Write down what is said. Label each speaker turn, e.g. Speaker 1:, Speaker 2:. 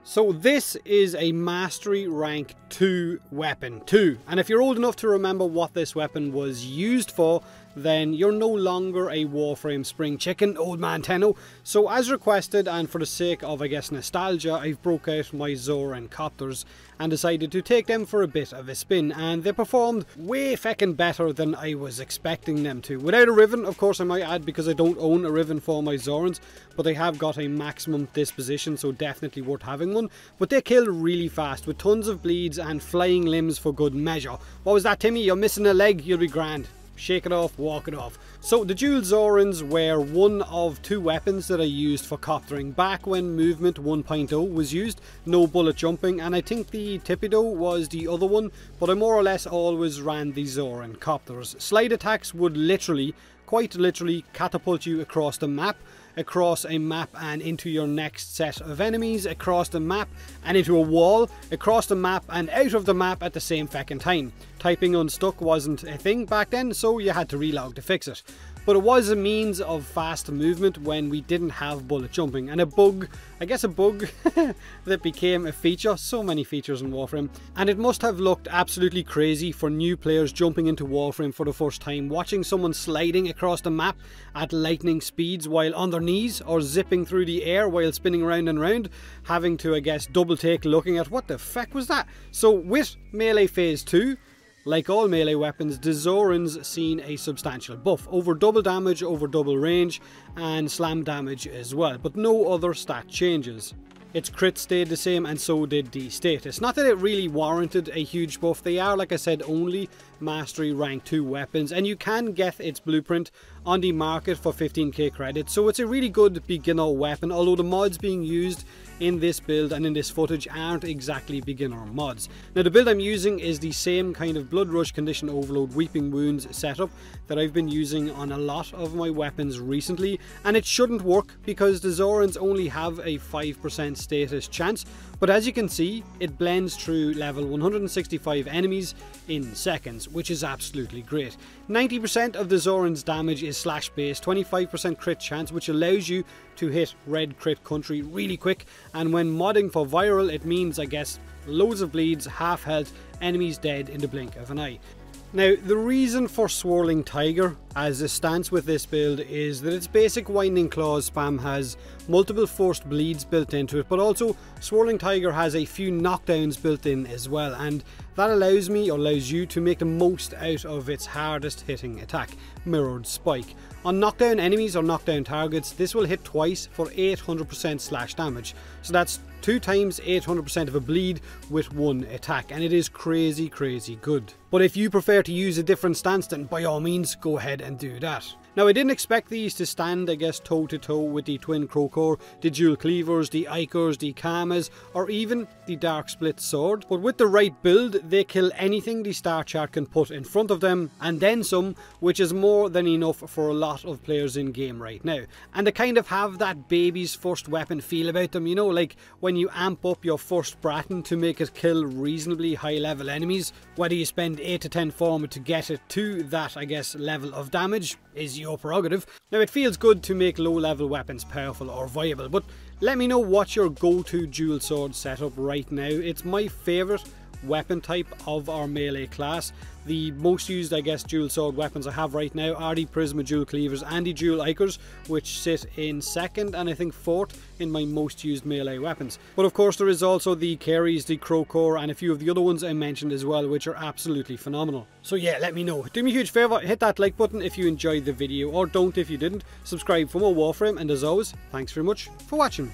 Speaker 1: So this is a Mastery Rank 2 weapon 2, and if you're old enough to remember what this weapon was used for, then you're no longer a Warframe spring chicken, old man Tenno. So as requested, and for the sake of, I guess, nostalgia, I've broke out my Zoran copters and decided to take them for a bit of a spin, and they performed way feckin' better than I was expecting them to. Without a Riven, of course, I might add, because I don't own a Riven for my Zorans, but they have got a maximum disposition, so definitely worth having one. But they kill really fast, with tons of bleeds and flying limbs for good measure. What was that, Timmy? You're missing a leg? You'll be grand. Shake it off, walk it off. So the dual Zorans were one of 2 weapons that I used for coptering back when movement 1.0 was used, no bullet jumping, and I think the Tipido was the other one, but I more or less always ran the Zoran copters. Slide attacks would literally, quite literally, catapult you across a map and into your next set of enemies, across the map and into a wall, across the map and out of the map at the same feckin' time. Typing unstuck wasn't a thing back then, so you had to relog to fix it. But it was a means of fast movement when we didn't have bullet jumping, and a bug that became a feature. So many features in Warframe, and it must have looked absolutely crazy for new players jumping into Warframe for the first time, watching someone sliding across the map at lightning speeds while on their knees, or zipping through the air while spinning round and round, having to, I guess, double take looking at what the feck was that. So with Melee Phase 2, like all melee weapons, the Zoran's seen a substantial buff, over double damage, over double range, and slam damage as well, but no other stat changes. Its crit stayed the same, and so did the status. Not that it really warranted a huge buff. They are, like I said, only Mastery Rank 2 weapons, and you can get its blueprint on the market for 15k credits, so it's a really good beginner weapon, although the mods being used in this build and in this footage aren't exactly beginner mods. Now the build I'm using is the same kind of Blood Rush, Condition Overload, Weeping Wounds setup that I've been using on a lot of my weapons recently, and it shouldn't work because the Zorans only have a 5% status chance, but as you can see, it blends through level 165 enemies in seconds, which is absolutely great. 90% of the Zoran's damage is slash based, 25% crit chance, which allows you to hit red crit country really quick, and when modding for viral, it means, I guess, loads of bleeds, half health, enemies dead in the blink of an eye. Now, the reason for Swirling Tiger as a stance with this build is that its basic Winding Claws spam has multiple forced bleeds built into it, but also Swirling Tiger has a few knockdowns built in as well, and that allows me, or allows you, to make the most out of its hardest hitting attack, Mirrored Spike. On knockdown enemies or knockdown targets, this will hit twice for 800% slash damage, so that's 2 times 800% of a bleed with 1 attack, and it is crazy good. But if you prefer to use a different stance, then by all means go ahead and do that. Now, I didn't expect these to stand, I guess, toe to toe with the Twin Crowcore, the Dual Cleavers, the Ikers, the Kamas, or even the Dark Split Sword, but with the right build, they kill anything the star chart can put in front of them, and then some, which is more than enough for a lot of players in game right now. And they kind of have that baby's first weapon feel about them, you know, like when you amp up your first Bratton to make it kill reasonably high level enemies, whether you spend 8 to 10 form to get it to that, I guess, level of damage is your prerogative. Now, it feels good to make low level weapons powerful or viable, but let me know what's your go-to dual sword setup right now. It's my favourite weapon type of our melee class. The most used, I guess, dual sword weapons I have right now are the Prisma Dual Cleavers and the Dual Ikers, which sit in 2nd and I think 4th in my most used melee weapons. But of course there is also the Carries, the Crowcore, and a few of the other ones I mentioned as well, which are absolutely phenomenal. So yeah, let me know. Do me a huge favour, hit that like button if you enjoyed the video, or don't if you didn't. Subscribe for more Warframe, and as always, thanks very much for watching.